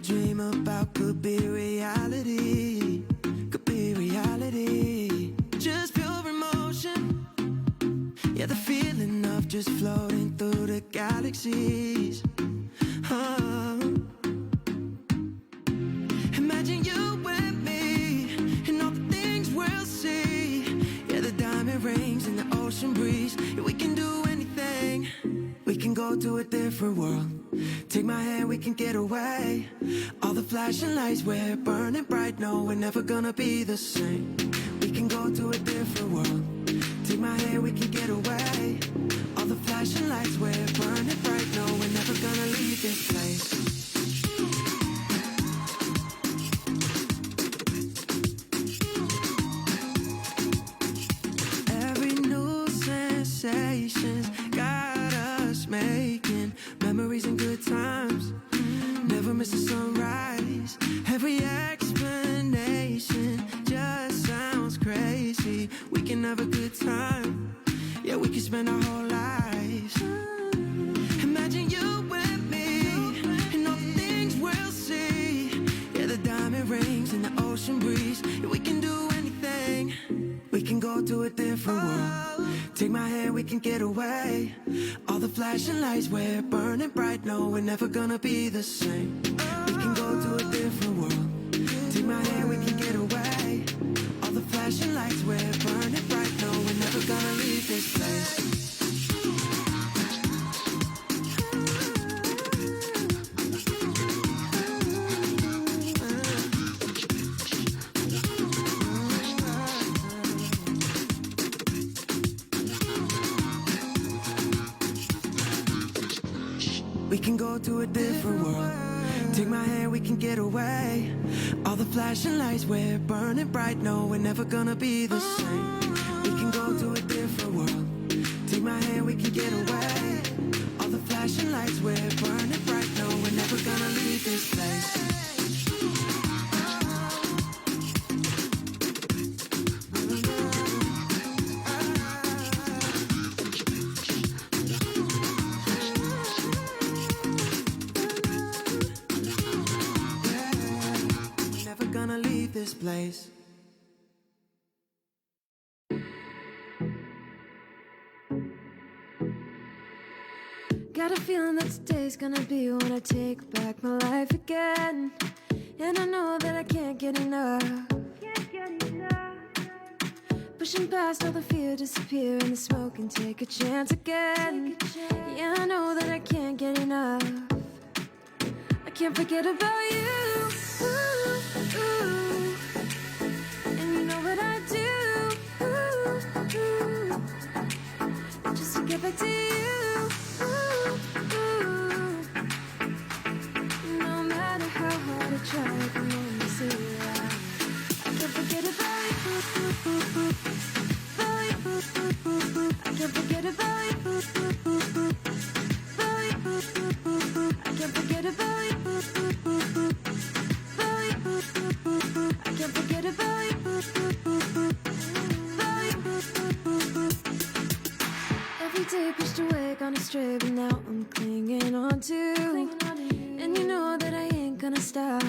dream about could be reality. Could be reality. Just pure emotion. Yeah, the feeling of just floating through the galaxies. Imagine you and me and all the things we'll see. Yeah, the diamond rings and the ocean breeze. Yeah, we can do anything. We can go to a different world. Take my hand, we can get away. All the flashing lights, we're burning bright. No, we're never gonna be the same. We can go to a different world. Take my hand, we can get away. All the flashing lights, we're burning bright. No, we're never gonna leave this place. Every new sensation's got us making memories and good times. Never miss a sunrise. Every explanation just sounds crazy. We can have a good time. Yeah, we can spend our whole lives. Imagine you and me and all the things we'll see. Yeah, the diamond rings and the ocean breeze. Yeah, we can do anything. We can go to a different world. Take my hand, we can get away. All the flashing lights, we're burning bright. No, we're never gonna be the same. We can go to a different world. Take my hand, we can get away. All the flashing lights, we're burning bright. No, we're never gonna leave this place. We can go to a different world. Take my hand, we can get away. All the flashing lights, we're burning bright. No, we're never gonna be the same. We can go to a different world. Take my hand, we can get away. All the flashing lights, we're burning bright. No, we're never gonna leave this place. This place. Got a feeling that today's gonna be when I take back my life again. And I know that I can't get enough. Pushing past all the fear, disappear in the smoke and take a chance again. Yeah, I know that I can't get enough. I can't forget about you. Ooh, ooh. And you know what I do, just to get back to you. No matter how hard I try, I can only see you. I can't forget about you. I can't forget about you. I can't forget about you. I can't forget about you. Every day pushed away, gone astray, but now I'm clinging on to. And you know that I ain't gonna stop.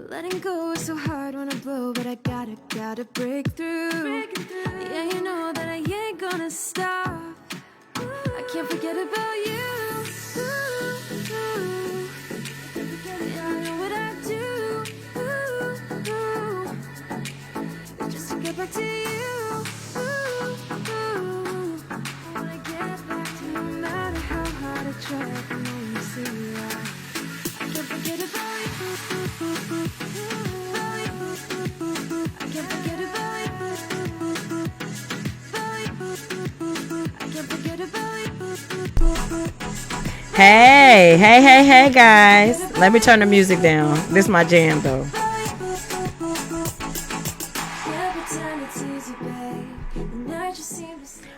Letting go is so hard when I blow, but I gotta break through. Yeah, you know that I ain't gonna stop. I can't forget about you. Get back to you. I wanna get back to you. No matter how hard I try, I can only see you. I can't forget about you. I can't forget about you. I can't forget about you. Hey guys, let me turn the music down. This is my jam though.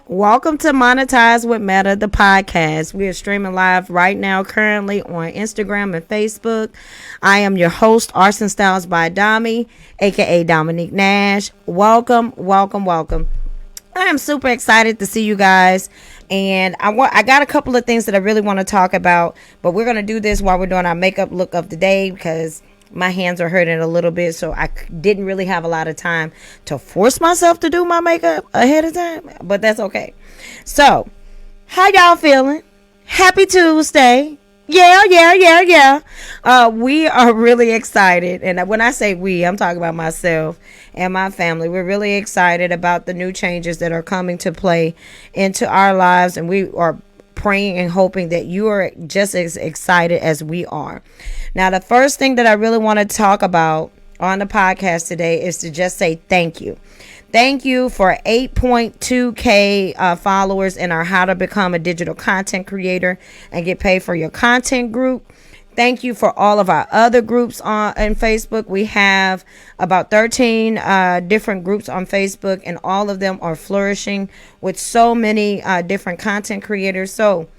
Welcome to Monetize with Meta, the podcast. We are streaming live right now, currently on Instagram and Facebook. I am your host, Arson Styles by Dami, aka Dominique Nash. Welcome. I am super excited to see you guys. And I got a couple of things that I really want to talk about, but we're going to do this while we're doing our makeup look of the day because my hands are hurting a little bit, so I didn't really have a lot of time to force myself to do my makeup ahead of time, but that's okay. So, how y'all feeling? Happy Tuesday. Yeah. We are really excited. And when I say we, I'm talking about myself and my family. We're really excited about the new changes that are coming to play into our lives. And we are praying and hoping that you are just as excited as we are. Now, the first thing that I really want to talk about on the podcast today is to just say thank you. Thank you for 8.2K followers in our How to Become a Digital Content Creator and Get Paid for Your Content group. Thank you for all of our other groups on Facebook. We have about 13 different groups on Facebook, and all of them are flourishing with so many different content creators. So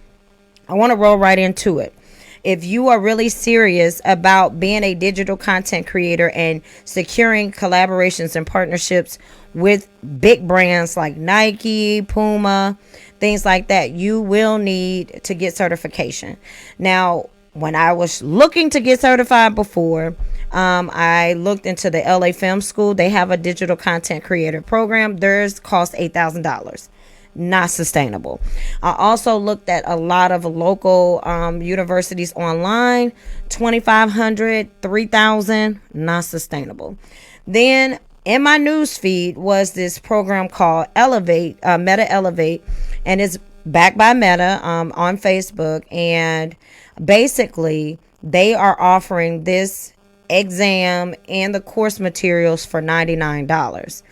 I want to roll right into it. If you are really serious about being a digital content creator and securing collaborations and partnerships with big brands like Nike, Puma, things like that, you will need to get certification. Now, when I was looking to get certified before, I looked into the LA Film School. They have a digital content creator program. Theirs costs $8,000. Not sustainable. I also looked at a lot of local universities online. 2,500, 3,000, not sustainable. Then in my news feed was this program called Elevate, Meta Elevate, and it's backed by Meta on Facebook. And basically, they are offering this exam and the course materials for $99.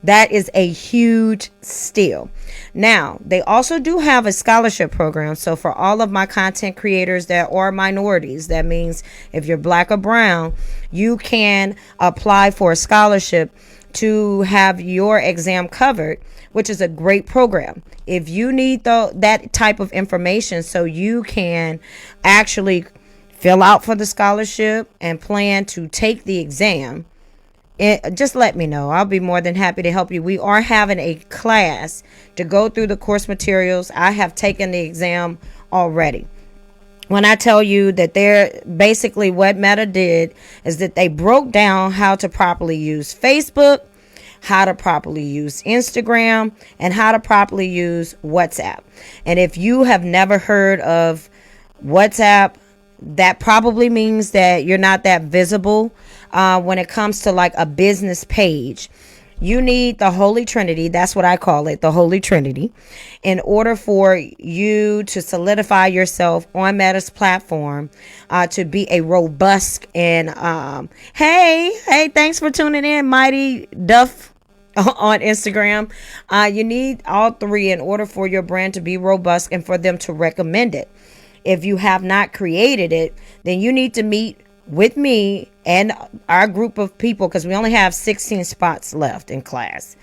That is a huge steal. Now, they also do have a scholarship program. So for all of my content creators that are minorities, that means if you're black or brown, you can apply for a scholarship to have your exam covered, which is a great program. If you need that type of information so you can actually fill out for the scholarship and plan to take the exam, just let me know. I'll be more than happy to help you. We are having a class to go through the course materials. I have taken the exam already. When I tell you that they're basically what Meta did is that they broke down how to properly use Facebook, how to properly use Instagram, and how to properly use WhatsApp. And if you have never heard of WhatsApp, that probably means that you're not that visible when it comes to like a business page. You need the Holy Trinity. That's what I call it, the Holy Trinity, in order for you to solidify yourself on Meta's platform to be a robust and hey, thanks for tuning in, Mighty Duff on Instagram. You need all three in order for your brand to be robust and for them to recommend it. If you have not created it, then you need to meet with me and our group of people, because we only have 16 spots left in class.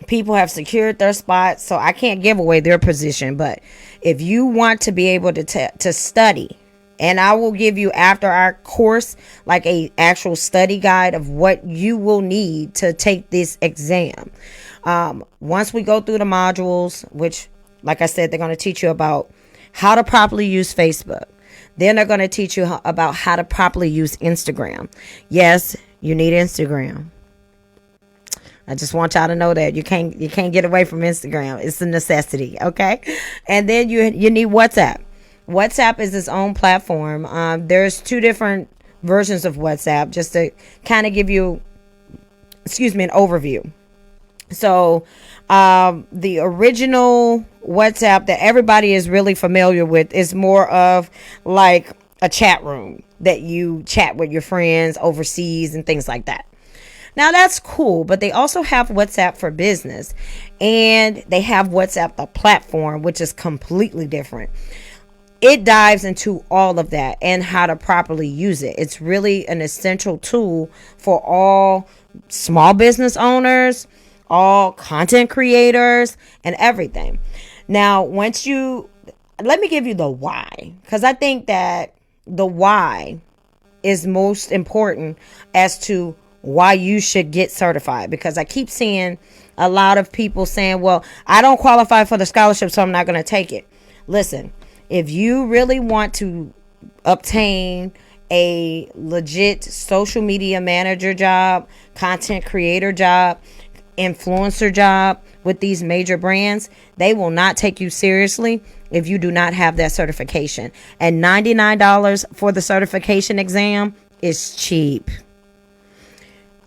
People have secured their spots, so I can't give away their position. But if you want to be able to study, and I will give you after our course like a actual study guide of what you will need to take this exam. Once we go through the modules, which, like I said, they're going to teach you about how to properly use Facebook. Then they're going to teach you about how to properly use Instagram. Yes, you need Instagram. I just want y'all to know that you can't get away from Instagram. It's a necessity, okay? And then you need WhatsApp. WhatsApp is its own platform. There's two different versions of WhatsApp, just to kind of give you, an overview. So the original WhatsApp that everybody is really familiar with is more of like a chat room that you chat with your friends overseas and things like that. Now that's cool, but they also have WhatsApp for business, and they have WhatsApp the platform, which is completely different. It dives into all of that and how to properly use it. It's really an essential tool for all small business owners, all content creators, and everything. Now, let me give you the why, because I think that the why is most important as to why you should get certified, because I keep seeing a lot of people saying, well, I don't qualify for the scholarship, so I'm not going to take it. Listen, if you really want to obtain a legit social media manager job, content creator job, influencer job with these major brands, they will not take you seriously if you do not have that certification. And $99 for the certification exam is cheap.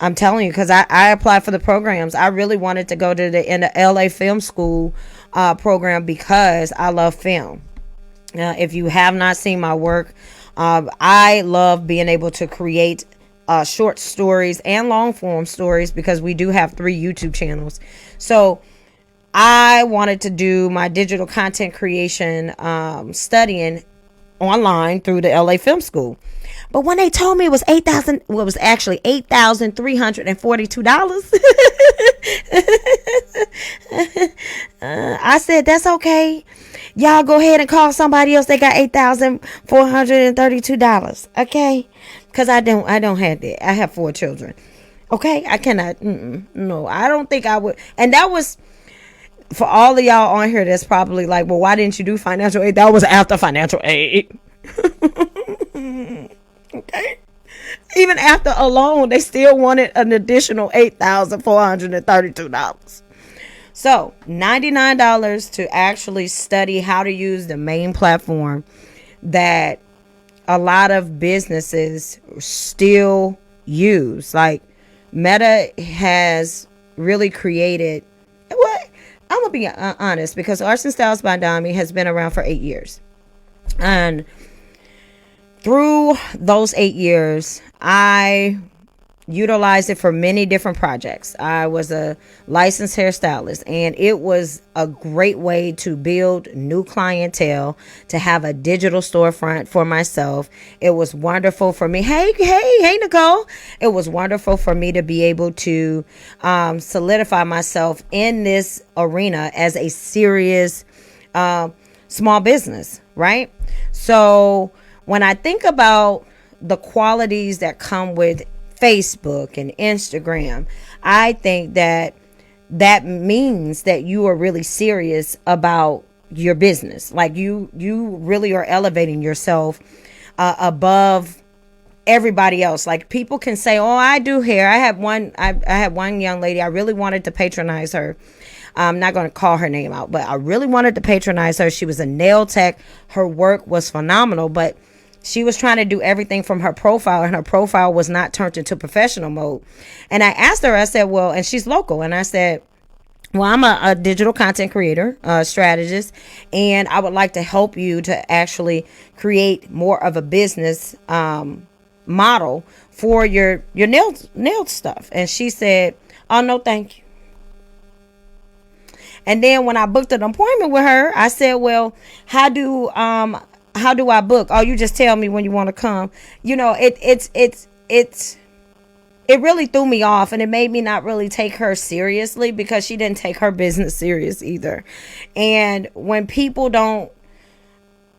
I'm telling you, because I applied for the programs. I really wanted to go to the LA Film School program because I love film. If you have not seen my work, I love being able to create short stories and long form stories, because we do have 3 YouTube channels. So I wanted to do my digital content creation studying online through the LA Film School. But when they told me it was $8,000, well, it was actually $8,342. I said, that's okay. Y'all go ahead and call somebody else. They got $8,432. Okay, because I don't have that. I have 4 children. Okay, I cannot. No, I don't think I would. And that was for all of y'all on here. That's probably like, well, why didn't you do financial aid? That was after financial aid. Okay, even after a loan, they still wanted an additional $8,432. So $99 to actually study how to use the main platform that a lot of businesses still use. Like Meta has really created what, I'm gonna be honest, because Arts and Styles by Dami has been around for 8 years, and through those 8 years, I utilized it for many different projects. I was a licensed hairstylist, and it was a great way to build new clientele, to have a digital storefront for myself. It was wonderful for me. Hey, Nicole. It was wonderful for me to be able to solidify myself in this arena as a serious small business, right? So when I think about the qualities that come with Facebook and Instagram, I think that means that you are really serious about your business. Like you really are elevating yourself above everybody else. Like people can say, oh, I do hair. I had one young lady, I really wanted to patronize her. I'm not going to call her name out, but I really wanted to patronize her. She was a nail tech. Her work was phenomenal, but she was trying to do everything from her profile, and her profile was not turned into professional mode. And I asked her, I said, well, and she's local. And I said, well, I'm a digital content creator, strategist, and I would like to help you to actually create more of a business model for your nail stuff. And she said, oh, no, thank you. And then when I booked an appointment with her, I said, well, how do I book? Oh, you just tell me when you want to come. You know, it really threw me off, and it made me not really take her seriously, because she didn't take her business serious either. And when people don't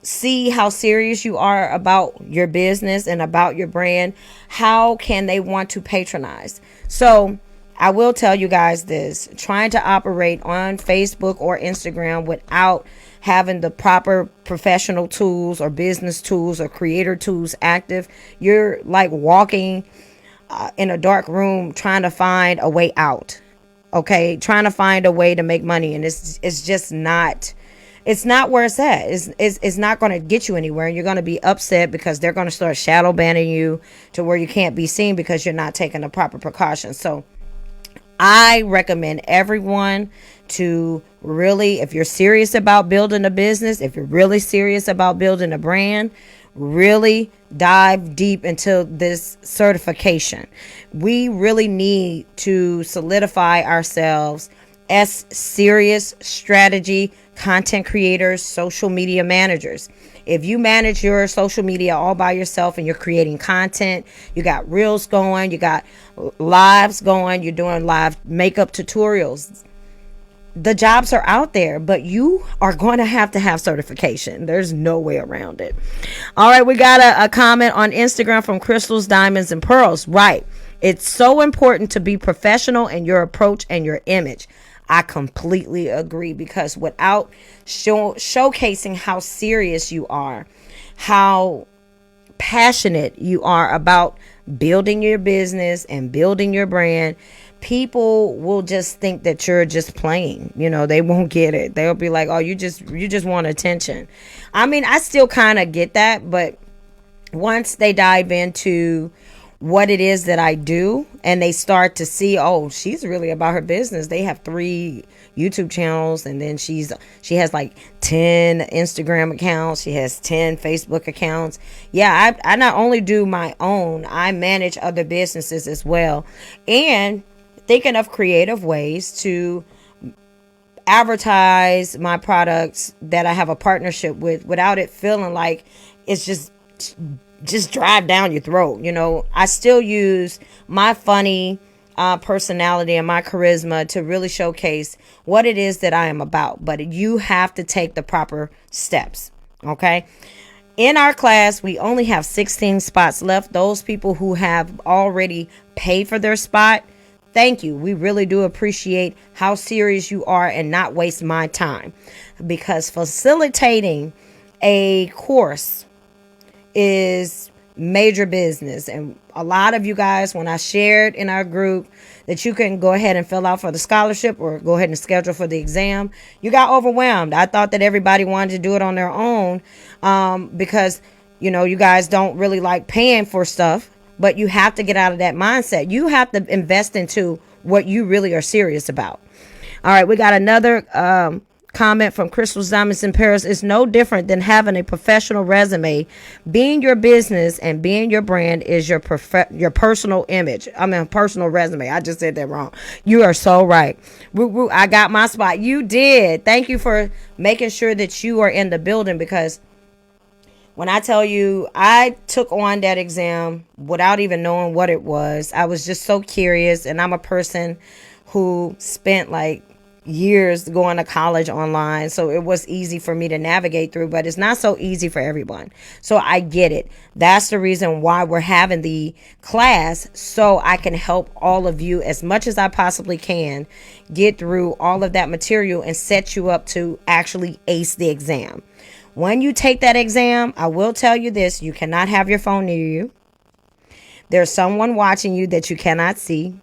see how serious you are about your business and about your brand, how can they want to patronize? So I will tell you guys this: trying to operate on Facebook or Instagram without having the proper professional tools or business tools or creator tools active, you're like walking in a dark room trying to find a way out. Okay, trying to find a way to make money, and it's just not. It's not where it's at. It's not going to get you anywhere, and you're going to be upset because they're going to start shadow banning you to where you can't be seen because you're not taking the proper precautions. So I recommend everyone to really, if you're serious about building a business, if you're really serious about building a brand, really dive deep into this certification. We really need to solidify ourselves as serious strategy content creators, social media managers. If you manage your social media all by yourself and you're creating content, you got reels going, you got lives going, you're doing live makeup tutorials, the jobs are out there, but you are going to have certification. There's no way around it. All right, we got a comment on Instagram from Crystals, Diamonds, and Pearls. Right. It's so important to be professional in your approach and your image. I completely agree, because without showcasing how serious you are, how passionate you are about building your business and building your brand, people will just think that you're just playing. They won't get it. They'll be like, oh, you just want attention. I mean, I still kind of get that, but once they dive into what it is that I do and they start to see, oh, she's really about her business. They have 3 YouTube channels, and then she has like 10 Instagram accounts. She has 10 Facebook accounts. Yeah, I not only do my own, I manage other businesses as well, and thinking of creative ways to advertise my products that I have a partnership with without it feeling like it's just drive down your throat. I still use my funny personality and my charisma to really showcase what it is that I am about. But you have to take the proper steps. Okay. In our class, we only have 16 spots left. Those people who have already paid for their spot, thank you. We really do appreciate how serious you are and not waste my time, because facilitating a course is major business. And a lot of you guys, when I shared in our group that you can go ahead and fill out for the scholarship or go ahead and schedule for the exam, you got overwhelmed. I thought that everybody wanted to do it on their own, because you guys don't really like paying for stuff. But you have to get out of that mindset. You have to invest into what you really are serious about. All right, we got another comment from Crystal's Diamonds in Paris. Is no different than having a professional resume. Being your business and being your brand is your personal image. I mean, personal resume. I just said that wrong. You are so right. I got my spot. You did. Thank you for making sure that you are in the building, because when I tell you, I took on that exam without even knowing what it was. I was just so curious, and I'm a person who spent like years going to college online, so it was easy for me to navigate through, but it's not so easy for everyone. So I get it. That's the reason why we're having the class, so I can help all of you as much as I possibly can get through all of that material and set you up to actually ace the exam. When you take that exam, I will tell you this: you cannot have your phone near you. There's someone watching you that you cannot see.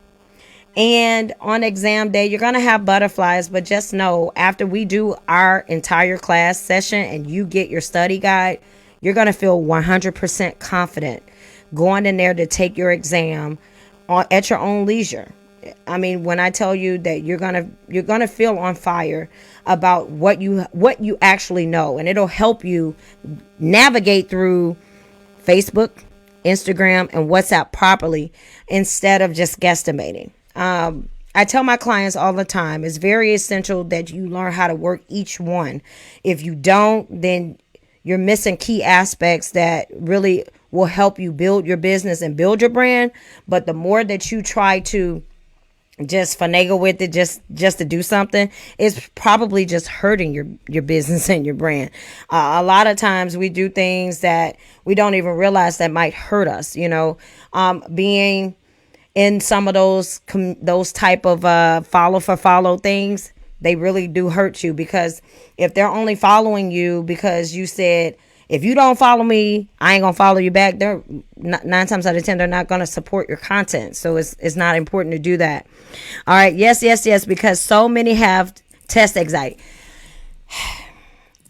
And on exam day, you're going to have butterflies, but just know, after we do our entire class session and you get your study guide, you're going to feel 100% confident going in there to take your exam at your own leisure. I mean, when I tell you that you're gonna feel on fire about what you actually know, and it'll help you navigate through Facebook, Instagram, and WhatsApp properly instead of just guesstimating. I tell my clients all the time, it's very essential that you learn how to work each one. If you don't, then you're missing key aspects that really will help you build your business and build your brand. But the more that you try to just finagle with it, just to do something, it's probably just hurting your business and your brand. A lot of times we do things that we don't even realize that might hurt us. Being in some of those type of follow for follow things, they really do hurt you, because if they're only following you because you said, if you don't follow me, I ain't gonna follow you back, they're 9 times out of 10, they're not gonna support your content. So it's not important to do that. All right. Yes, because so many have test anxiety.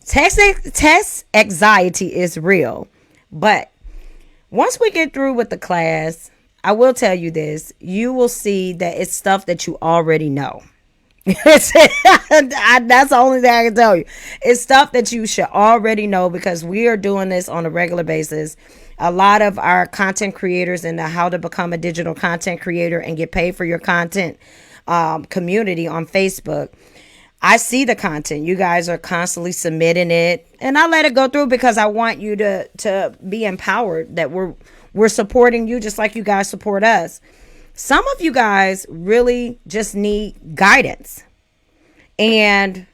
Test anxiety is real. But once we get through with the class, I will tell you this: you will see that it's stuff that you already know. That's the only thing I can tell you. It's stuff that you should already know, because we are doing this on a regular basis. A lot of our content creators in the How to Become a Digital Content Creator and Get Paid for Your Content community on Facebook, I see the content. You guys are constantly submitting it, and I let it go through because I want you to be empowered, that we're supporting you just like you guys support us. Some of you guys really just need guidance. And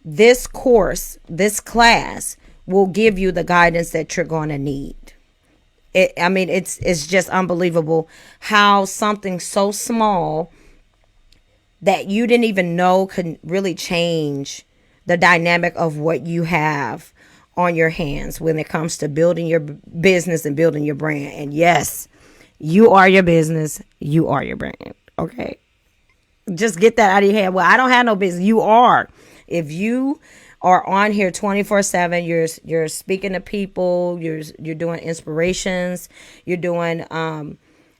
this course, this class will give you the guidance that you're going to need. I mean, it's just unbelievable how something so small that you didn't even know could really change the dynamic of what you have on your hands when it comes to building your business and building your brand. And yes, you are your business. You are your brand. Okay. Just get that out of your head. Well, I don't have no business. You are. If you are on here 24/7, you're speaking to people, you're doing inspirations, you're doing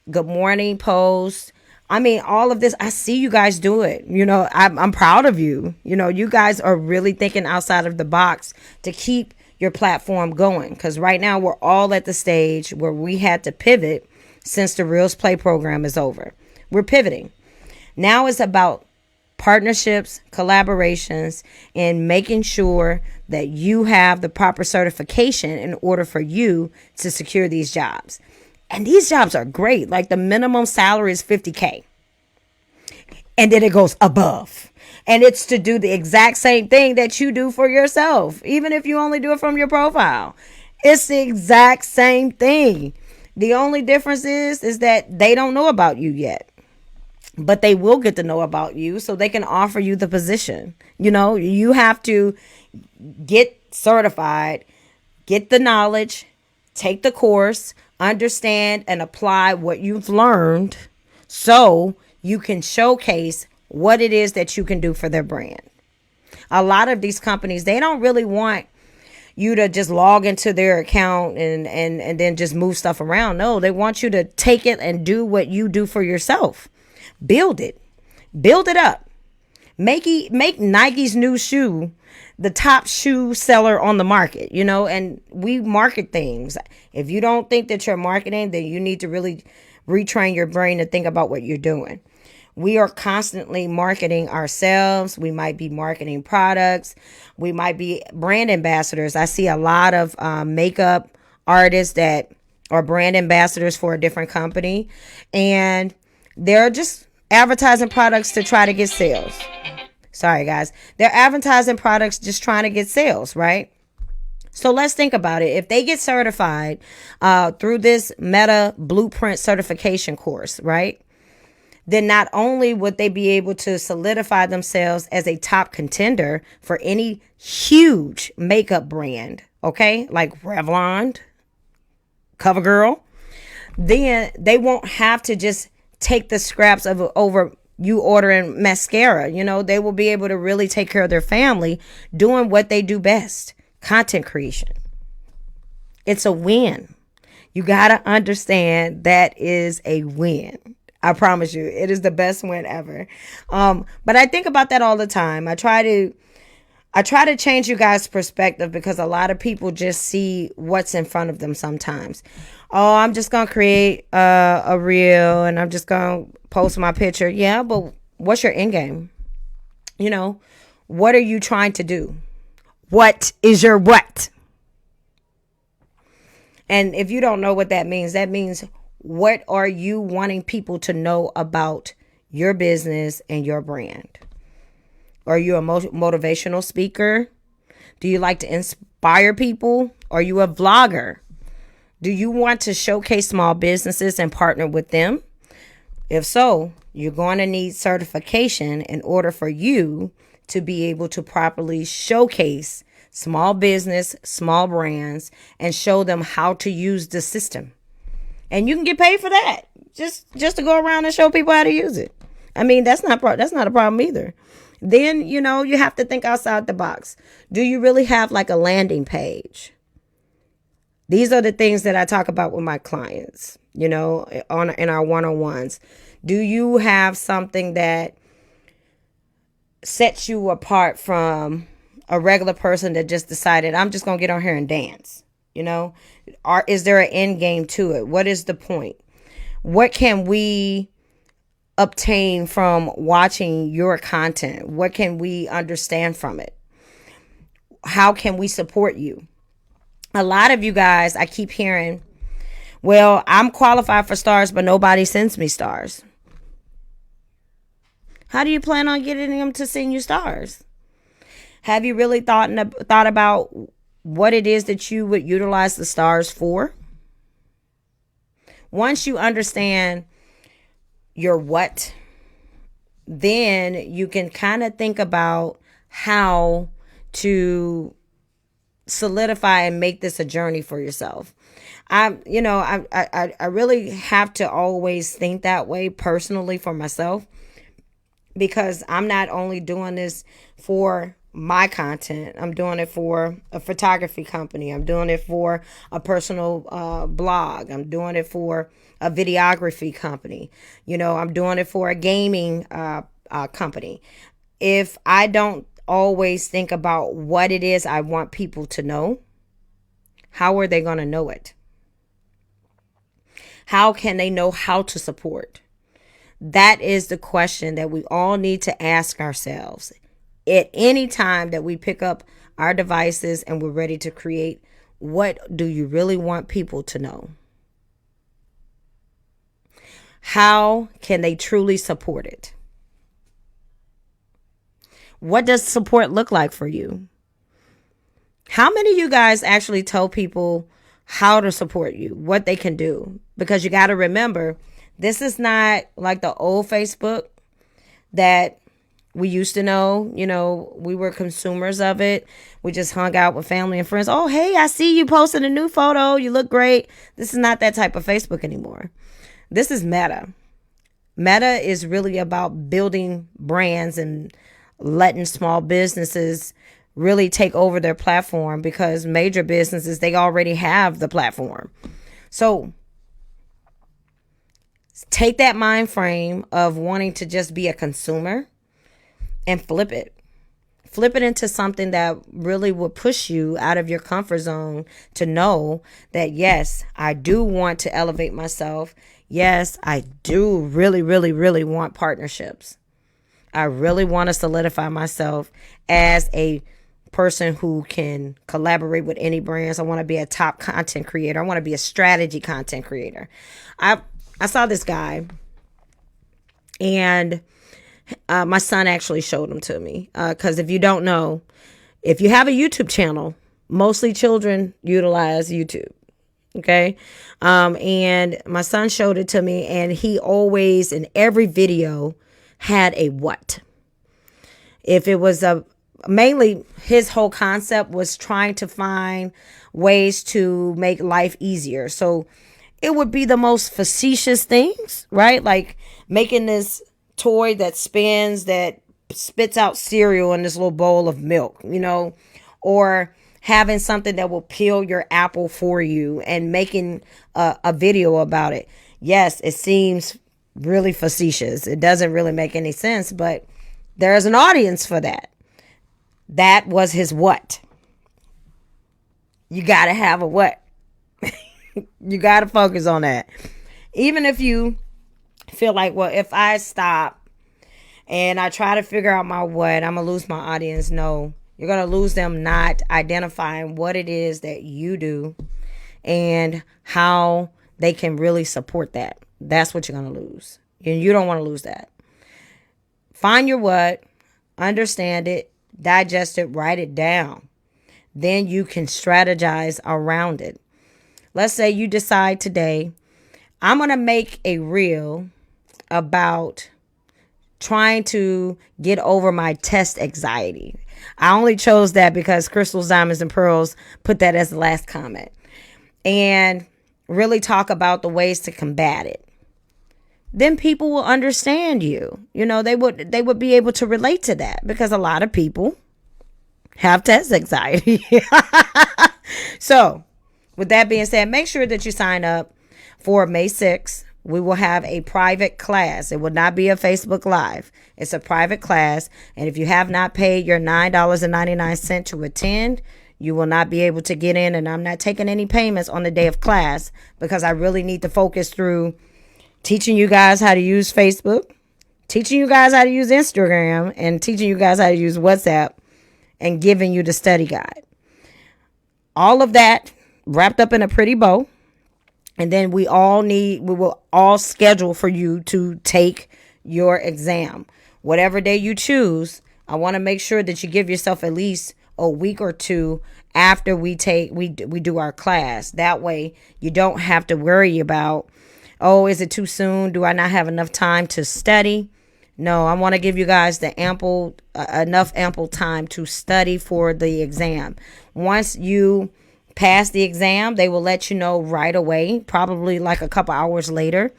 good morning posts. I mean, all of this, I see you guys do it. You know, I'm proud of you. You know, you guys are really thinking outside of the box to keep your platform going. Because right now we're all at the stage where we had to pivot since the Reels Play program is over. We're pivoting. Now it's about partnerships, collaborations, and making sure that you have the proper certification in order for you to secure these jobs. And these jobs are great. Like the minimum salary is $50K. And then it goes above. And it's to do the exact same thing that you do for yourself. Even if you only do it from your profile. It's the exact same thing. The only difference is that they don't know about you yet. But they will get to know about you so they can offer you the position. You know, you have to get certified, get the knowledge, take the course, understand and apply what you've learned so you can showcase what it is that you can do for their brand. A lot of these companies, they don't really want you to just log into their account and then just move stuff around. No, they want you to take it and do what you do for yourself. Build it up. Make Nike's new shoe the top shoe seller on the market, you know, and we market things. If you don't think that you're marketing, then you need to really retrain your brain to think about what you're doing. We are constantly marketing ourselves. We might be marketing products. We might be brand ambassadors. I see a lot of makeup artists that are brand ambassadors for a different company, and they're just advertising products to try to get sales. Sorry, guys. They're advertising products just trying to get sales, right? So let's think about it. If they get certified through this Meta Blueprint certification course, right? Then not only would they be able to solidify themselves as a top contender for any huge makeup brand, okay? Like Revlon, CoverGirl, then they won't have to just take the scraps of over you ordering mascara. You know, they will be able to really take care of their family doing what they do best, content creation. It's a win. You got to understand that is a win. I promise you, it is the best win ever. But I think about that all the time. I try to change you guys' perspective because a lot of people just see what's in front of them sometimes. Oh, I'm just going to create a reel and I'm just going to post my picture. Yeah, but what's your end game? You know, what are you trying to do? What is your what? And if you don't know what that means what are you wanting people to know about your business and your brand? Are you a motivational speaker? Do you like to inspire people? Are you a vlogger? Do you want to showcase small businesses and partner with them? If so, you're going to need certification in order for you to be able to properly showcase small business, small brands, and show them how to use the system. And you can get paid for that. Just to go around and show people how to use it. I mean, that's not a problem either. Then, you know, you have to think outside the box. Do you really have like a landing page? These are the things that I talk about with my clients, you know, in our one-on-ones. Do you have something that sets you apart from a regular person that just decided, I'm just going to get on here and dance? You know, is there an end game to it? What is the point? What can we obtain from watching your content? What can we understand from it? How can we support you? A lot of you guys, I keep hearing, well, I'm qualified for stars, but nobody sends me stars. How do you plan on getting them to send you stars? Have you really thought about what it is that you would utilize the stars for? Once you understand your what, then you can kind of think about how to solidify and make this a journey for yourself. I really have to always think that way personally for myself, because I'm not only doing this for my content. I'm doing it for a photography company. I'm doing it for a personal blog. I'm doing it for a videography company. I'm doing it for a gaming company. If I don't always think about what it is I want people to know, how are they going to know it? How can they know how to support? That is the question that we all need to ask ourselves at any time that we pick up our devices and we're ready to create. What do you really want people to know? How can they truly support it? What does support look like for you? How many of you guys actually tell people how to support you, what they can do? Because you got to remember, this is not like the old Facebook that we used to know. We were consumers of it. We just hung out with family and friends. Oh, hey, I see you posted a new photo. You look great. This is not that type of Facebook anymore. This is Meta. Meta is really about building brands and letting small businesses really take over their platform, because major businesses, they already have the platform. So take that mind frame of wanting to just be a consumer and flip it. Flip it into something that really will push you out of your comfort zone to know that, yes, I do want to elevate myself. Yes, I do really, really, really want partnerships. I really want to solidify myself as a person who can collaborate with any brands. I want to be a top content creator. I want to be a strategy content creator. I saw this guy, and my son actually showed him to me, because if you don't know, if you have a YouTube channel, mostly children utilize YouTube. Okay. And my son showed it to me, and he always, in every video, had a what. If it was mainly his whole concept was trying to find ways to make life easier. So it would be the most facetious things, right? Like making this toy that spins, that spits out cereal in this little bowl of milk, or having something that will peel your apple for you and making a video about it. Yes, it seems really facetious. It doesn't really make any sense, but there's an audience for that. That was his what. You got to have a what. You got to focus on that. Even if you feel like, well, if I stop and I try to figure out my what, I'm going to lose my audience. No, you're going to lose them not identifying what it is that you do and how they can really support that. That's what you're going to lose. And you don't want to lose that. Find your what, understand it, digest it, write it down. Then you can strategize around it. Let's say you decide today, I'm going to make a reel about trying to get over my test anxiety. I only chose that because Crystals, Diamonds, and Pearls put that as the last comment. And really talk about the ways to combat it. Then people will understand you. They would be able to relate to that, because a lot of people have test anxiety. So, with that being said, make sure that you sign up for May 6th. We will have a private class. It will not be a Facebook Live. It's a private class. And if you have not paid your $9.99 to attend, you will not be able to get in. And I'm not taking any payments on the day of class, because I really need to focus through teaching you guys how to use Facebook, teaching you guys how to use Instagram, and teaching you guys how to use WhatsApp, and giving you the study guide. All of that wrapped up in a pretty bow. And then we will all schedule for you to take your exam. Whatever day you choose, I want to make sure that you give yourself at least a week or two after we do our class. That way you don't have to worry about Oh, is it too soon? Do I not have enough time to study? No, I want to give you guys the enough ample time to study for the exam. Once you pass the exam, they will let you know right away, probably like a couple hours later.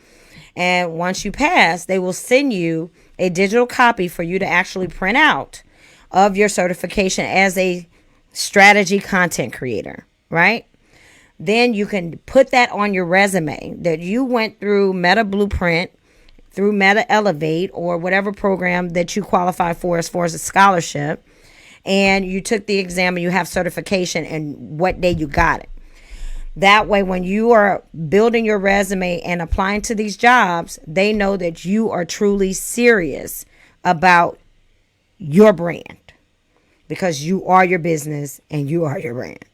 And once you pass, they will send you a digital copy for you to actually print out of your certification as a strategy content creator, right? Then you can put that on your resume that you went through Meta Blueprint, through Meta Elevate, or whatever program that you qualify for as far as a scholarship, and you took the exam and you have certification and what day you got it. That way, when you are building your resume and applying to these jobs, they know that you are truly serious about your brand, because you are your business and you are your brand.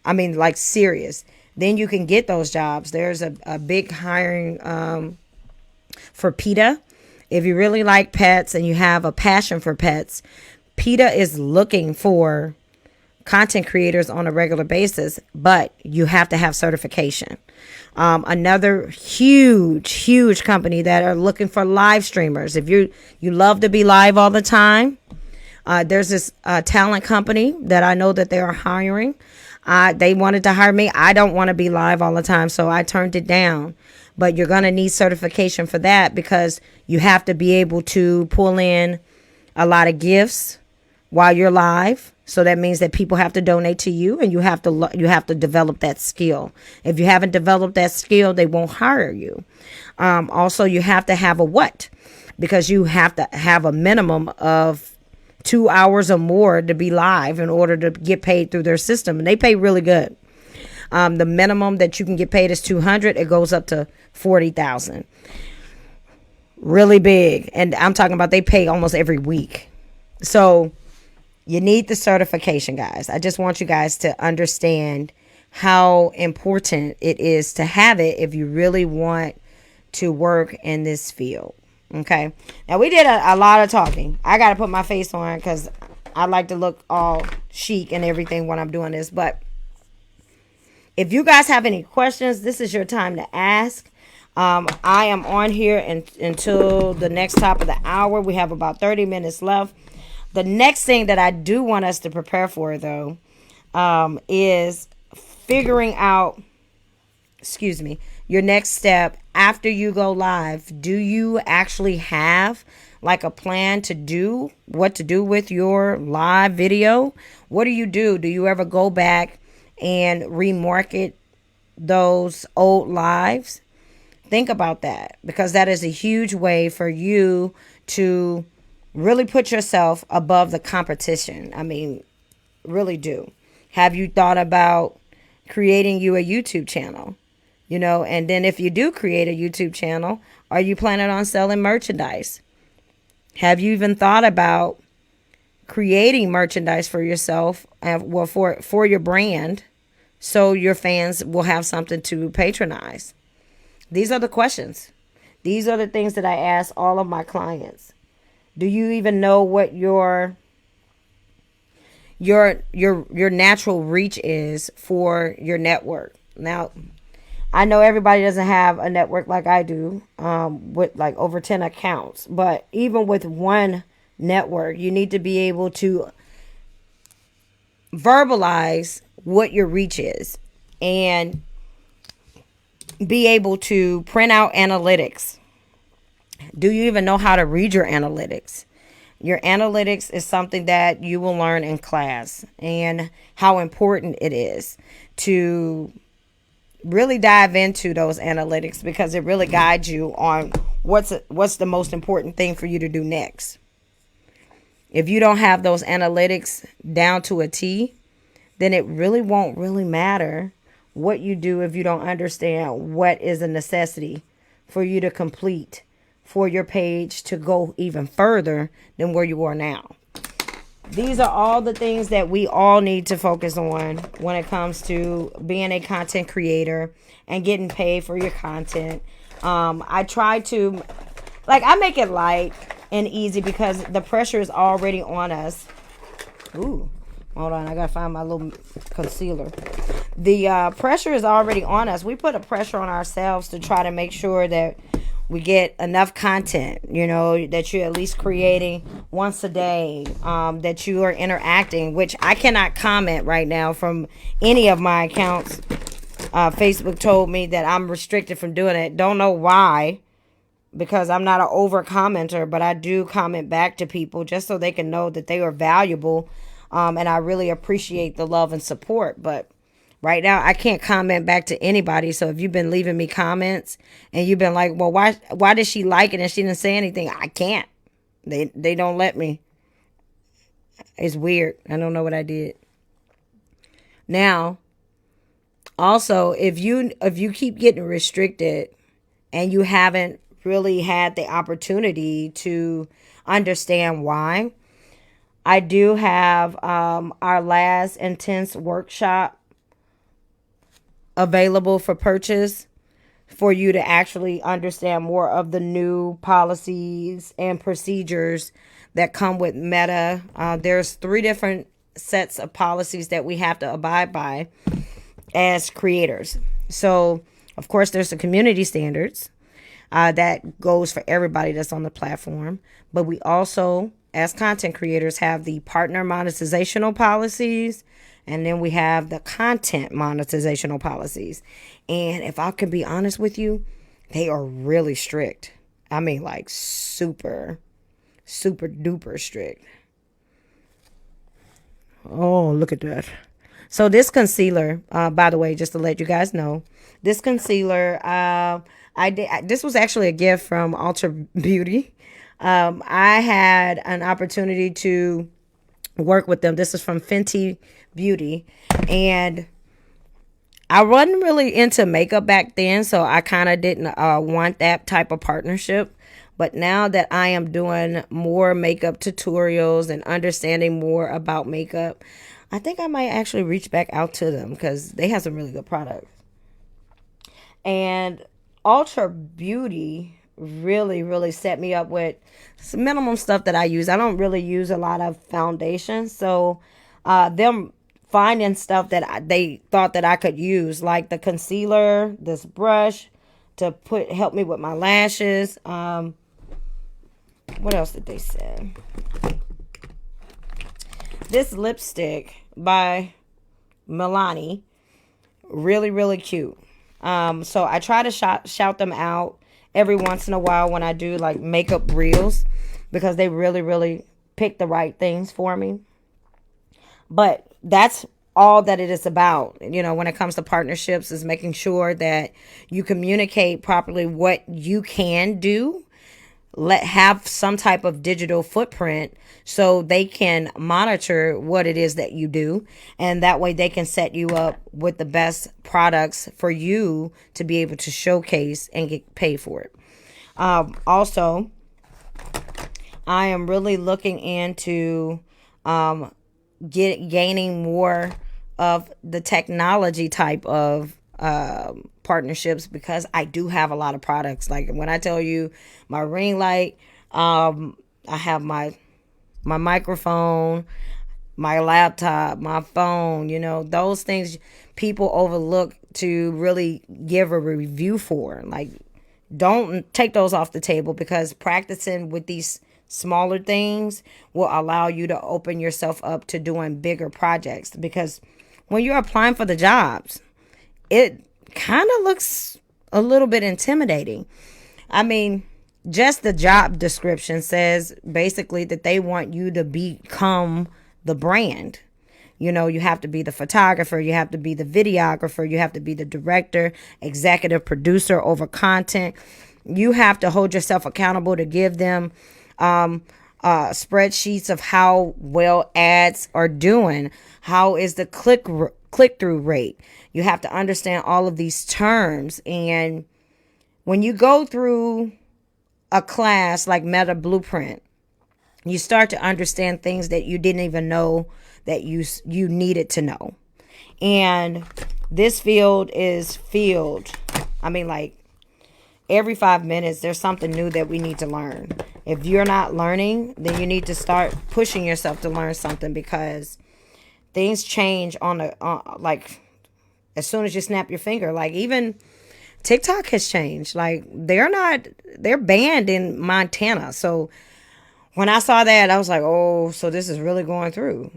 I mean, like, serious. Then you can get those jobs. There's a big hiring for PETA. If you really like pets and you have a passion for pets, PETA is looking for content creators on a regular basis, but you have to have certification. Another huge company that are looking for live streamers. If you love to be live all the time, there's this talent company that I know that they are hiring. They wanted to hire me. I don't want to be live all the time, so I turned it down. But you're going to need certification for that, because you have to be able to pull in a lot of gifts while you're live. So that means that people have to donate to you, and you have to develop that skill. If you haven't developed that skill, they won't hire you. Also, you have to have a what? Because you have to have a minimum of 2 hours or more to be live in order to get paid through their system. And they pay really good. The minimum that you can get paid is $200. It goes up to $40,000. Really big. And I'm talking about they pay almost every week. So you need the certification, guys. I just want you guys to understand how important it is to have it if you really want to work in this field. Okay. Now, we did a lot of talking. I got to put my face on because I like to look all chic and everything when I'm doing this. But if you guys have any questions, this is your time to ask. I am on here until the next top of the hour. We have about 30 minutes left. The next thing that I do want us to prepare for, though, is figuring out, your next step after you go live. Do you actually have like a plan to do what to do with your live video? What do? Do you ever go back and remarket those old lives? Think about that, because that is a huge way for you to really put yourself above the competition. I mean, really do. Have you thought about creating you a YouTube channel? And then if you do create a YouTube channel, are you planning on selling merchandise? Have you even thought about creating merchandise for yourself, for your brand, so your fans will have something to patronize? These are the questions. These are the things that I ask all of my clients. Do you even know what your natural reach is for your network? Now, I know everybody doesn't have a network like I do, with like over 10 accounts. But even with one network, you need to be able to verbalize what your reach is and be able to print out analytics. Do you even know how to read your analytics? Your analytics is something that you will learn in class, and how important it is to really dive into those analytics, because it really guides you on what's the most important thing for you to do next. If you don't have those analytics down to a T, then it really won't really matter what you do if you don't understand what is a necessity for you to complete for your page to go even further than where you are now. These are all the things that we all need to focus on when it comes to being a content creator and getting paid for your content. I try to, I make it light and easy because the pressure is already on us. Ooh, hold on. I got to find my little concealer. the pressure is already on us. We put a pressure on ourselves to try to make sure that we get enough content, that you're at least creating once a day, that you are interacting, which I cannot comment right now from any of my accounts. Facebook told me that I'm restricted from doing it. Don't know why, because I'm not an over commenter, but I do comment back to people just so they can know that they are valuable. And I really appreciate the love and support. But right now, I can't comment back to anybody. So if you've been leaving me comments and you've been like, well, why did she like it and she didn't say anything? I can't. They don't let me. It's weird. I don't know what I did. Now, also, if you keep getting restricted and you haven't really had the opportunity to understand why, I do have our last intense workshop available for purchase for you to actually understand more of the new policies and procedures that come with Meta. There's 3 different sets of policies that we have to abide by as creators. So, of course, there's the community standards that goes for everybody that's on the platform. But we also, as content creators, have the partner monetizational policies, and then we have the content monetizational policies. And if I can be honest with you, they are really strict. I mean, like super, super duper strict. Oh, look at that. So this concealer, by the way, just to let you guys know, this concealer, this was actually a gift from Ultra Beauty. I had an opportunity to work with them. This is from Fenty Beauty, and I wasn't really into makeup back then, so I kind of didn't want that type of partnership. But now that I am doing more makeup tutorials and understanding more about makeup, I think I might actually reach back out to them because they have some really good products. And Ultra Beauty really, really set me up with some minimum stuff that I use. I don't really use a lot of foundation. So them finding stuff that they thought that I could use, like the concealer, this brush to help me with my lashes. What else did they say? This lipstick by Milani, really, really cute. So I try to shout them out every once in a while when I do like makeup reels, because they really, really pick the right things for me. But that's all that it is about, when it comes to partnerships, is making sure that you communicate properly what you can do. Have some type of digital footprint so they can monitor what it is that you do, and that way they can set you up with the best products for you to be able to showcase and get paid for it. Also, I am really looking into gaining more of the technology type of partnerships, because I do have a lot of products. Like when I tell you my ring light, I have my microphone, my laptop, my phone, those things people overlook to really give a review for. Like, don't take those off the table, because practicing with these smaller things will allow you to open yourself up to doing bigger projects. Because when you're applying for the jobs, it kind of looks a little bit intimidating. I mean, just the job description says basically that they want you to become the brand. You have to be the photographer, you have to be the videographer, you have to be the director, executive producer over content. You have to hold yourself accountable to give them spreadsheets of how well ads are doing. How is the click-through rate? You have to understand all of these terms. And when you go through a class like Meta Blueprint, you start to understand things that you didn't even know that you needed to know. And this field is filled. I mean, like, every 5 minutes, there's something new that we need to learn. If you're not learning, then you need to start pushing yourself to learn something, because things change as soon as you snap your finger. Like even TikTok has changed. Like they're banned in Montana. So when I saw that, I was like, oh, so this is really going through,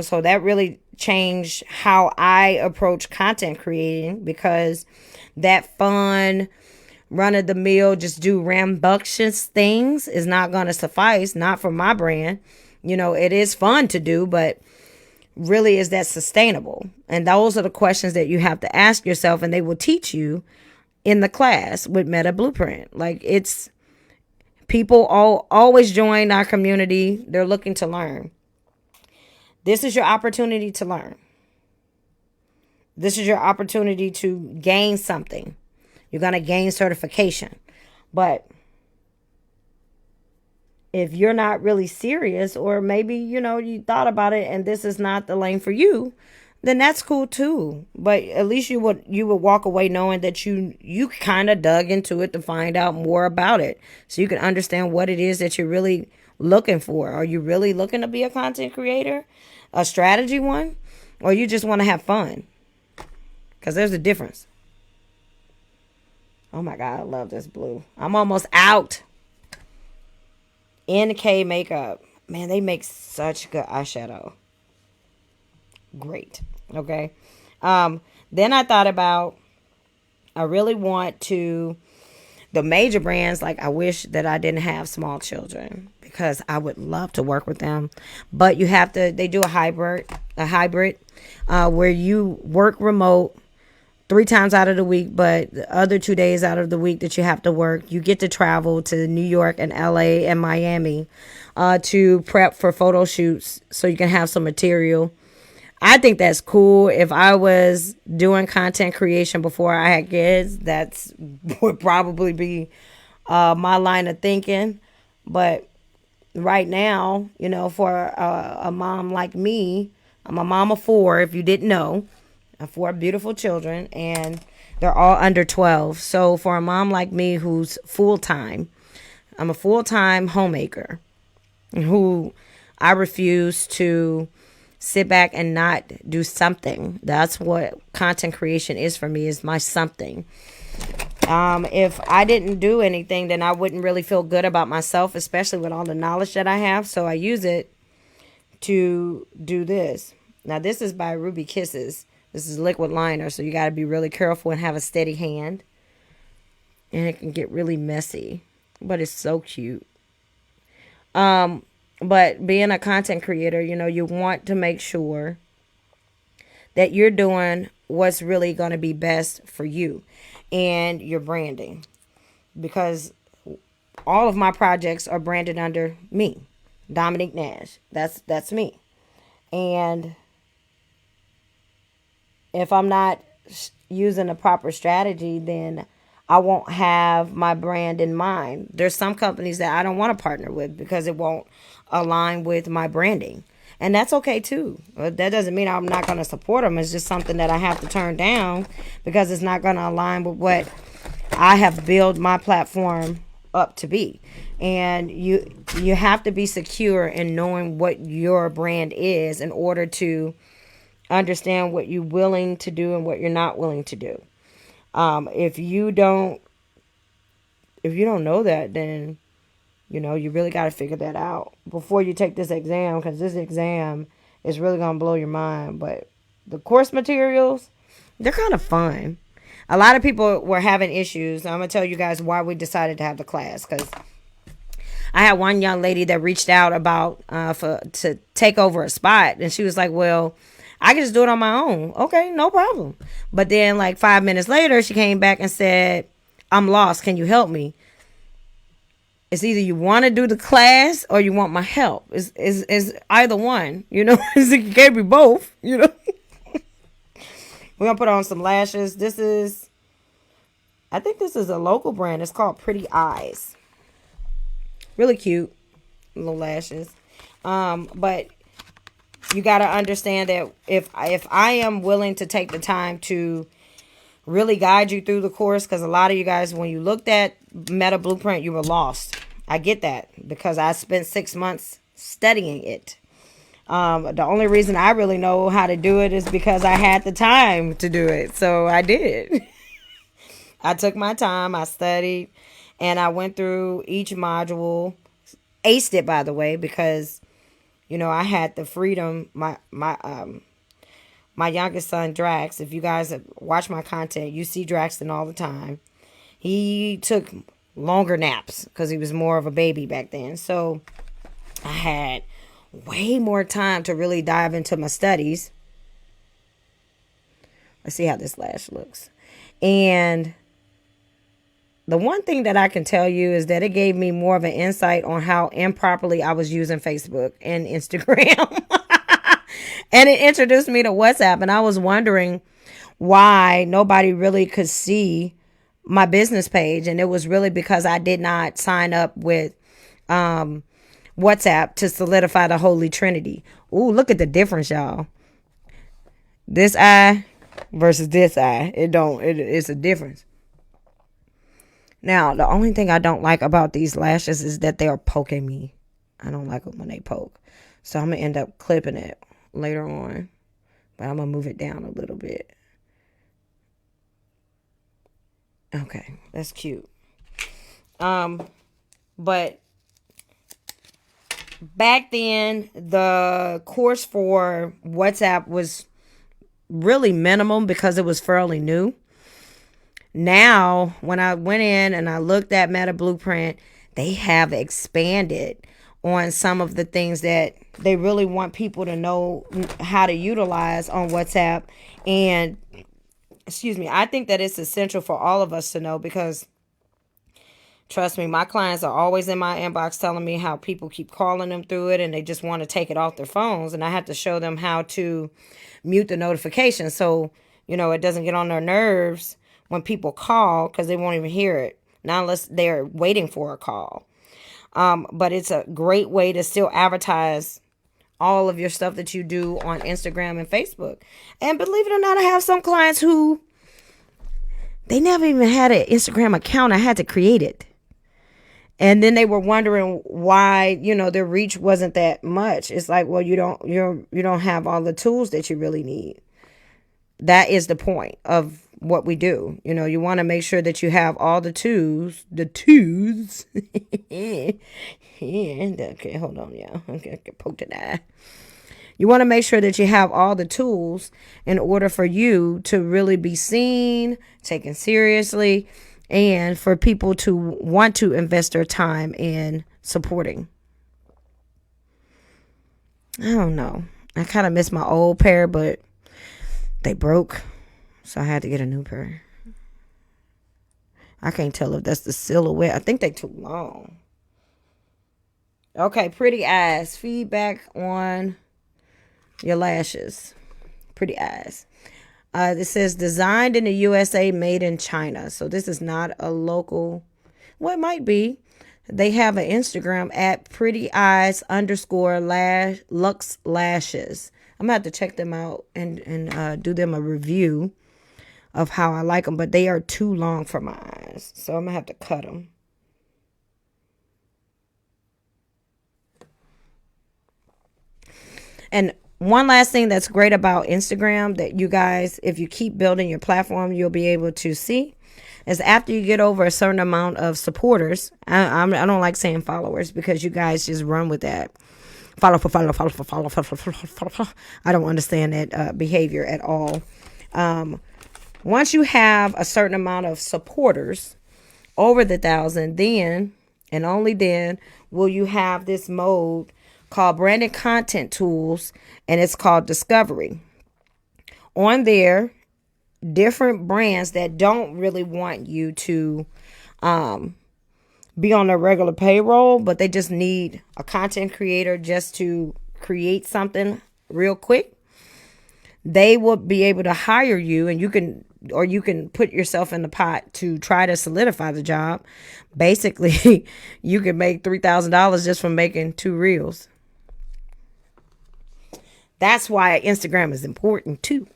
so that really changed how I approach content creating, because that fun, run of the mill, just do rambunctious things is not going to suffice, not for my brand. It is fun to do, but really, is that sustainable? And those are the questions that you have to ask yourself, and they will teach you in the class with Meta Blueprint. Like it's people always join our community. They're looking to learn. This is your opportunity to learn. This is your opportunity to gain something. You're going to gain certification. But if you're not really serious, or maybe, you thought about it and this is not the lane for you, then that's cool too. But at least you would walk away knowing that you kind of dug into it to find out more about it, so you can understand what it is that you're really looking for. Are you really looking to be a content creator, a strategy one, or you just want to have fun? Because there's a difference. Oh my God, I love this blue. I'm almost out. NK Makeup. Man, they make such good eyeshadow. Great. Okay. Then I thought about, I really want to, the major brands, like I wish that I didn't have small children, because I would love to work with them. But they do a hybrid, where you work remote 3 times out of the week, but the other 2 days out of the week that you have to work, you get to travel to New York and LA and Miami to prep for photo shoots, so you can have some material. I think that's cool. If I was doing content creation before I had kids, that's would probably be my line of thinking. But right now, for a mom like me, I'm a mom of 4, if you didn't know. I have 4 beautiful children, and they're all under 12. So for a mom like me who's full-time, I'm a full-time homemaker who I refuse to sit back and not do something. That's what content creation is for me, is my something. If I didn't do anything, then I wouldn't really feel good about myself, especially with all the knowledge that I have. So I use it to do this. Now, this is by Ruby Kisses. This is liquid liner, so you got to be really careful and have a steady hand. And it can get really messy, but it's so cute. But being a content creator, you want to make sure that you're doing what's really going to be best for you and your branding. Because all of my projects are branded under me, Dominique Nash. That's me. And if I'm not using a proper strategy, then I won't have my brand in mind. There's some companies that I don't want to partner with because it won't align with my branding. And that's okay too. That doesn't mean I'm not going to support them. It's just something that I have to turn down because it's not going to align with what I have built my platform up to be. And you have to be secure in knowing what your brand is in order to understand what you're willing to do and what you're not willing to do. If you don't know that, then you really got to figure that out before you take this exam, because this exam is really going to blow your mind. But the course materials, they're kind of fun. A lot of people were having issues. I'm going to tell you guys why we decided to have the class, because I had one young lady that reached out about to take over a spot, and she was like, well, I can just do it on my own. Okay, no problem. But then like 5 minutes later, she came back and said, I'm lost. Can you help me? It's either you want to do the class or you want my help. It's either one, it can't be both, We're going to put on some lashes. I think this is a local brand. It's called Pretty Eyes. Really cute little lashes. But you got to understand that if I am willing to take the time to really guide you through the course, because a lot of you guys, when you looked at Meta Blueprint, you were lost. I get that because I spent 6 months studying it. The only reason I really know how to do it is because I had the time to do it. So I did. I took my time, I studied, and I went through each module. Aced it, by the way, because I had the freedom. My youngest son Drax, if you guys watch my content, you see Draxton all the time. He took longer naps because he was more of a baby back then. So I had way more time to really dive into my studies. Let's see how this lash looks. And the one thing that I can tell you is that it gave me more of an insight on how improperly I was using Facebook and Instagram. And it introduced me to WhatsApp. And I was wondering why nobody really could see my business page. And it was really because I did not sign up with WhatsApp to solidify the Holy Trinity. Ooh, look at the difference, y'all. This eye versus this eye. It's a difference. Now, the only thing I don't like about these lashes is that they are poking me. I don't like it when they poke. So I'm going to end up clipping it later on. But I'm going to move it down a little bit. Okay, that's cute. But back then, the course for WhatsApp was really minimum because it was fairly new. Now, when I went in and I looked at Meta Blueprint, they have expanded on some of the things that they really want people to know how to utilize on WhatsApp. And, I think that it's essential for all of us to know because, trust me, my clients are always in my inbox telling me how people keep calling them through it and they just want to take it off their phones. And I have to show them how to mute the notifications so, it doesn't get on their nerves when people call because they won't even hear it. Not unless they're waiting for a call. But it's a great way to still advertise all of your stuff that you do on Instagram and Facebook. And believe it or not, I have some clients who they never even had an Instagram account. I had to create it. And then they were wondering why, their reach wasn't that much. It's like, well, you don't have all the tools that you really need. That is the point of what we do. You want to make sure that you have all the tools. Okay, hold on, y'all. Okay, I get poked in the eye. You want to make sure that you have all the tools in order for you to really be seen, taken seriously, and for people to want to invest their time in supporting. I don't know. I kind of miss my old pair, but they broke. So I had to get a new pair. I can't tell if that's the silhouette. I think they too long. Okay, pretty eyes. Feedback on your lashes. Pretty eyes. This says designed in the USA, made in China. So this is not a local. Well, it might be. They have an Instagram at pretty eyes _ Lux Lashes. I'm going to have to check them out and do them a review of how I like them. But they are too long for my eyes. So I'm going to have to cut them. And one last thing that's great about Instagram that you guys, if you keep building your platform, you'll be able to see is after you get over a certain amount of supporters. I don't like saying followers because you guys just run with that. Follow. I don't understand that behavior at all. Once you have a certain amount of supporters over the 1,000, then and only then will you have this mode called branded content tools, and it's called discovery. On there, different brands that don't really want you to be on their regular payroll, but they just need a content creator just to create something real quick. They will be able to hire you, and you can put yourself in the pot to try to solidify the job. Basically, you can make $3,000 just from making 2 reels. That's why Instagram is important too.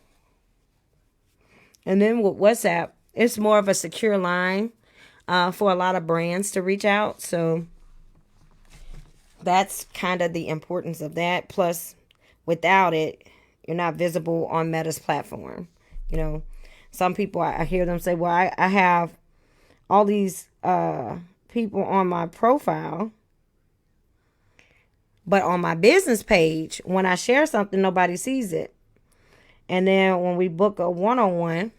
And then with WhatsApp, it's more of a secure line for a lot of brands to reach out. So that's kind of the importance of that. Plus, Without it, you're not visible on Meta's platform. You know, some people, I hear them say, well, I have all these people on my profile, but on my business page, when I share something, nobody sees it. And then when we book a one-on-one,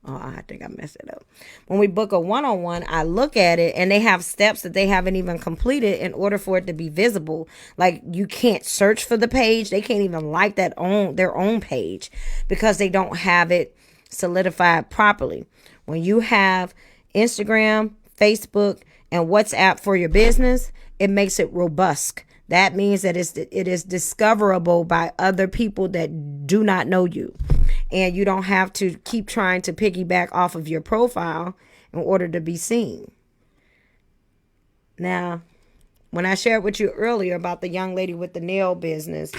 I think I messed it up. When we book a one-on-one, I look at it and they have steps that they haven't even completed in order for it to be visible. Like, you can't search for the page. They can't even like that on their own page because they don't have it solidified properly. When you have Instagram, Facebook, and WhatsApp for your business, it makes it robust. That means that it is discoverable by other people that do not know you. And you don't have to keep trying to piggyback off of your profile in order to be seen. Now, when I shared with you earlier about the young lady with the nail business,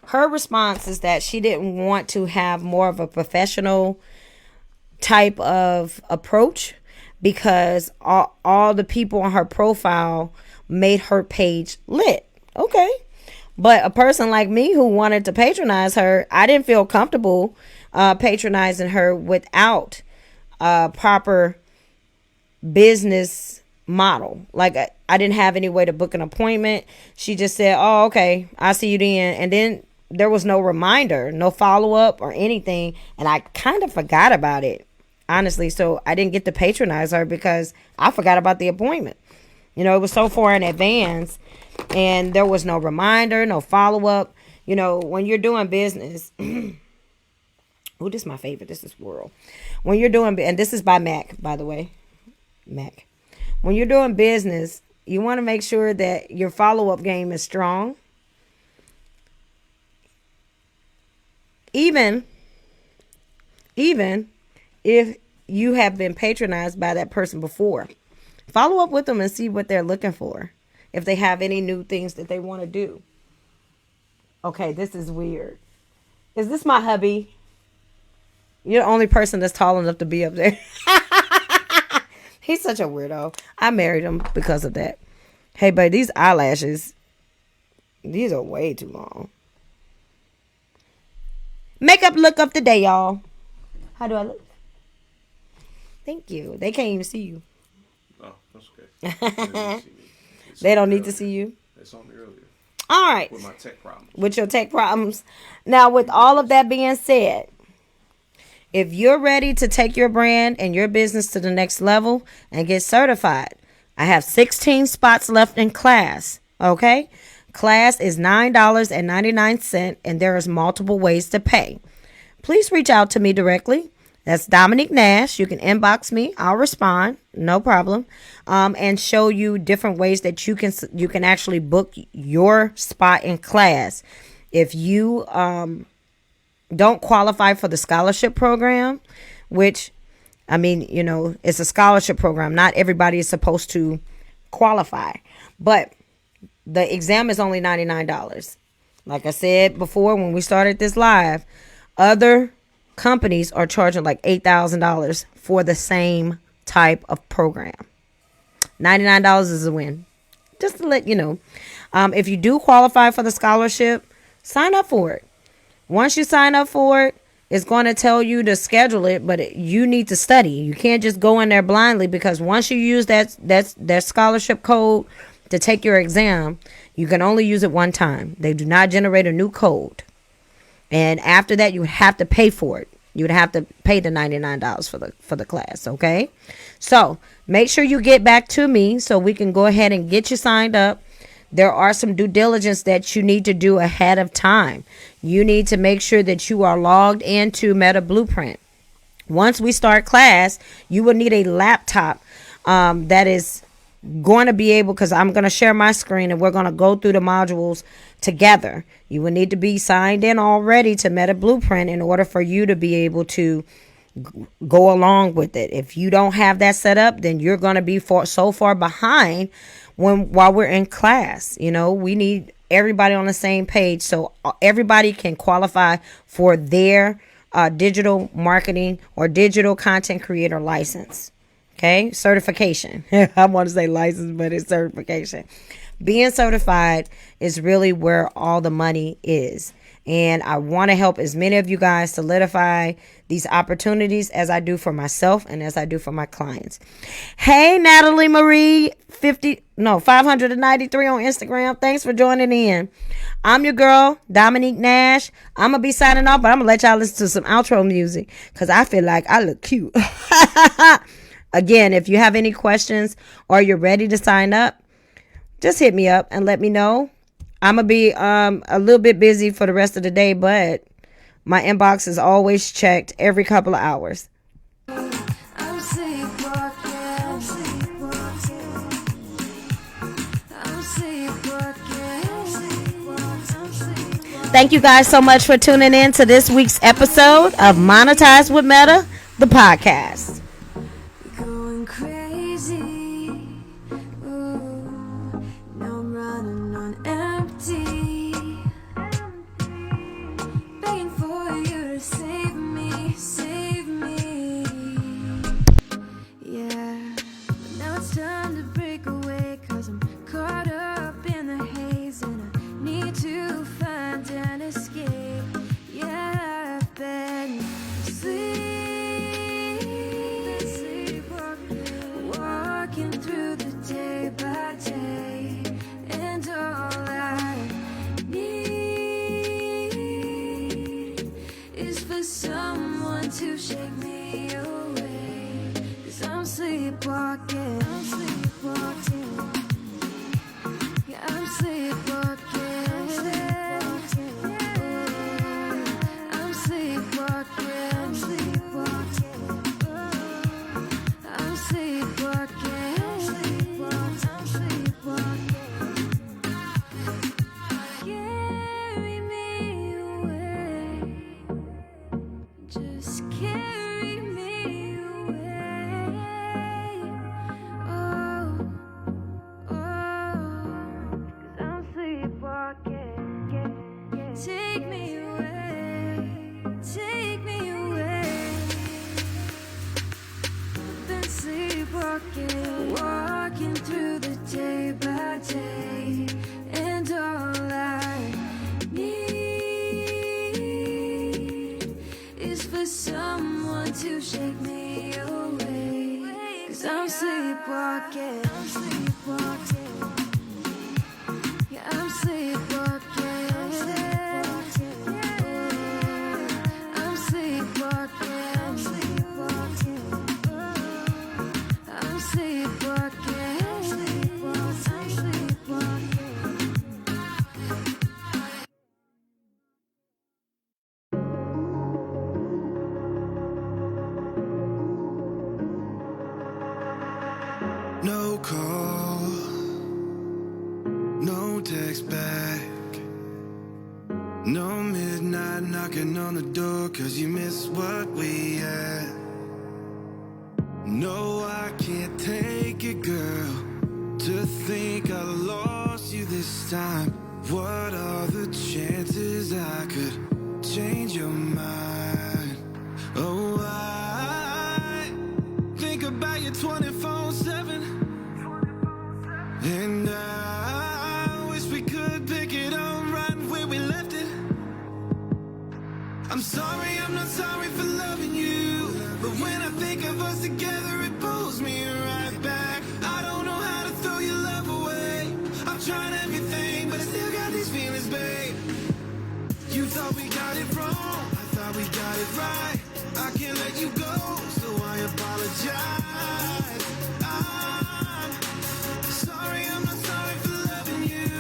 her response is that she didn't want to have more of a professional type of approach because all the people on her profile made her page lit. Okay. But a person like me who wanted to patronize her, I didn't feel comfortable patronizing her without a proper business model. Like, I didn't have any way to book an appointment. She just said, oh, okay, I'll see you then. And then there was no reminder, no follow-up or anything. And I kind of forgot about it, honestly. So I didn't get to patronize her because I forgot about the appointment. You know, it was so far in advance and there was no reminder, no follow-up. You know, when you're doing business, oh, this is my favorite. This is World. When you're doing, and this is by Mac, by the way, Mac. When you're doing business, you want to make sure that your follow-up game is strong. Even if you have been patronized by that person before. Follow up with them and see what they're looking for. If they have any new things that they want to do. Okay, this is weird. Is this my hubby? You're the only person that's tall enough to be up there. He's such a weirdo. I married him because of that. Hey, but these eyelashes, these are way too long. Makeup look of the day, y'all. How do I look? Thank you. They can't even see you. Oh, that's okay. They don't need to see you. They saw me earlier. All right. With my tech problems. With your tech problems. Now, with all of that being said, if you're ready to take your brand and your business to the next level and get certified, I have 16 spots left in class. Okay? Class is $9.99 and there is multiple ways to pay. Please reach out to me directly. That's Dominique Nash. You can inbox me. I'll respond. No problem. And show you different ways that you can actually book your spot in class. If you don't qualify for the scholarship program, which, I mean, you know, it's a scholarship program. Not everybody is supposed to qualify. But the exam is only $99. Like I said before when we started this live, other companies are charging like $8,000 for the same type of program. $99 is a win. Just to let you know. If you do qualify for the scholarship, sign up for it. Once you sign up for it, it's going to tell you to schedule it, but you need to study. You can't just go in there blindly because once you use that scholarship code to take your exam, you can only use it one time. They do not generate a new code. And after that, you would have to pay for it. You would have to pay the $99 for the class, okay? So make sure you get back to me so we can go ahead and get you signed up. There are some due diligence that you need to do ahead of time. You need to make sure that you are logged into Meta Blueprint. Once we start class, you will need a laptop that is going to be able, because I'm going to share my screen and we're going to go through the modules together. You will need to be signed in already to Meta Blueprint in order for you to be able to go along with it. If you don't have that set up, then you're going to be so far behind while we're in class. You know, we need everybody on the same page so everybody can qualify for their digital marketing or digital content creator license. Okay, certification. I want to say license, but it's certification. Being certified is really where all the money is. And I want to help as many of you guys solidify these opportunities as I do for myself and as I do for my clients. Hey, Natalie Marie, 593 on Instagram. Thanks for joining in. I'm your girl, Dominique Nash. I'm going to be signing off, but I'm going to let y'all listen to some outro music because I feel like I look cute. Again, if you have any questions or you're ready to sign up, just hit me up and let me know. I'm going to be a little bit busy for the rest of the day, but my inbox is always checked every couple of hours. I'm sleepwalking. Thank you guys so much for tuning in to this week's episode of Monetize with Meta, the podcast. Going crazy. Ooh, now I'm running on empty. Begging for you to save me, save me. Yeah, but now it's time to break away, 'cause I'm caught up in the haze and I need to find an escape. Yeah, I've been walking through the day by day, and all I need is for someone to shake me away, 'cause I'm sleepwalking, I'm sleepwalking, yeah, I'm sleepwalking, I'm sleepwalking, I'm sleepwalking, I'm sleepwalking, I'm sleepwalking. Carry me away, just carry me away. Oh, oh, 'cause I'm sleepwalking. Take me away, take me away. Been sleepwalking, walking through the day by day, and all I need is for someone to shake me away, 'cause I'm sleepwalking, I'm sleepwalking, yeah, I'm sleepwalking, I'm sleepwalking, I'm sleepwalking, I'm sleepwalking, I'm sleepwalking. No call, no text back, no midnight knocking on the door 'cause you miss what we had. No, I can't take it, girl, to think I lost you this time. What are the chances I could change your mind? Oh, I think about you 24/7, and I wish we could pick it up right where we left it. I'm sorry, I'm not sorry for loving you, but when I think of us together, it pulls me right back. I don't know how to throw your love away. I've tried everything, but I still got these feelings, babe. You thought we got it wrong, I thought we got it right. I can't let you go, so I apologize. I'm sorry, I'm not sorry for loving you.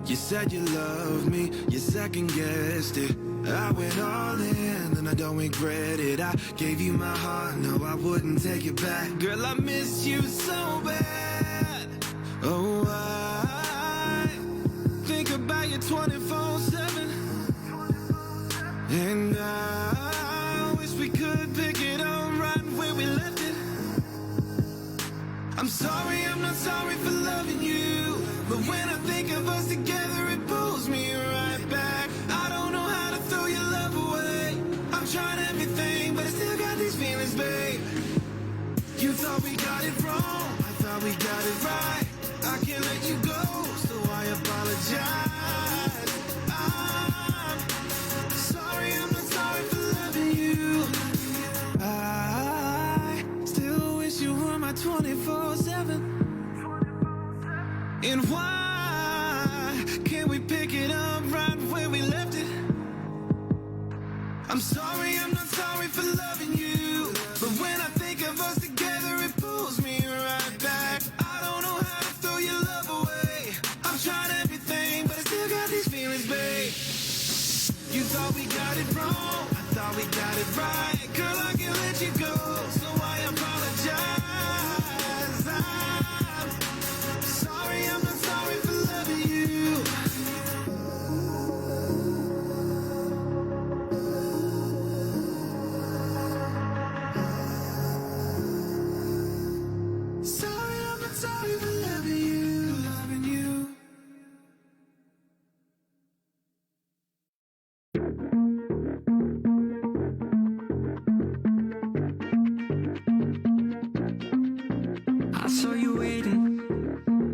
You said you loved me, you second guessed it. I went all in and I don't regret it. I gave you my heart, no, I wouldn't take it back. Girl, I miss you so bad. Oh, I think about you 24/7, and I wish we could pick it up right where we left it. I'm sorry, I'm not sorry for loving you, but when I think of us together, it pulls me right back. I don't know how to throw your love away. I've tried everything, but I still got these feelings, babe. You And why can't we pick it up right where we left it? I'm sorry, I'm not sorry for loving you, but when I think of us together, it pulls me right back. I don't know how to throw your love away. I've tried everything, but I still got these feelings, babe. You thought we got it wrong, I thought we got it right. Girl, I can't let you go, so I apologize. I'm sorry, I'm not sorry for loving you. Sorry, I'm not sorry for loving you, loving you. I saw you waiting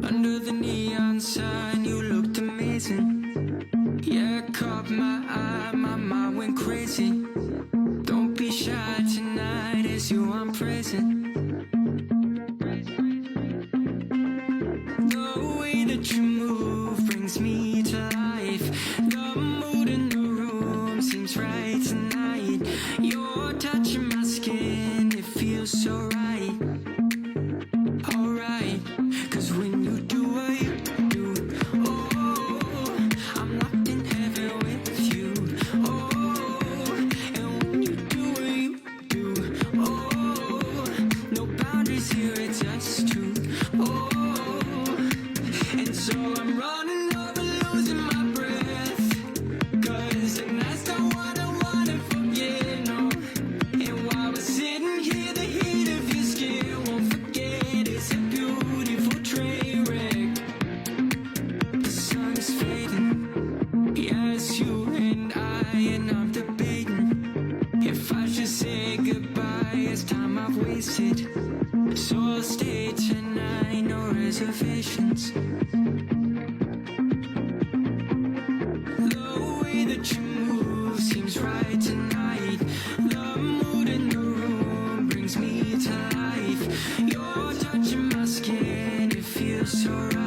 under the neon sign. You looked amazing. Yeah, it caught my eye. My mind went crazy. Don't be shy tonight. It's you I'm praising. The way that you move brings me to life. The mood in the room seems right tonight. You're touching my skin. It feels so right. Alright, cause when you do what you do, oh, I'm locked in heaven with you. Oh, and when you do what you do, oh, no boundaries here, it's us two. Oh, and so I'm running over, losing my breath, cause tonight's not what I wanna forget, no. And while we're sitting here, the heat of your skin won't forget. It's a beautiful train wreck. The sun is fading. Yes, you and I'm debating if I should say goodbye. It's time I've wasted, so I'll stay tonight. No reservations. The way that you move seems right tonight. The mood in the room brings me to life. You're touching my skin, it feels so right.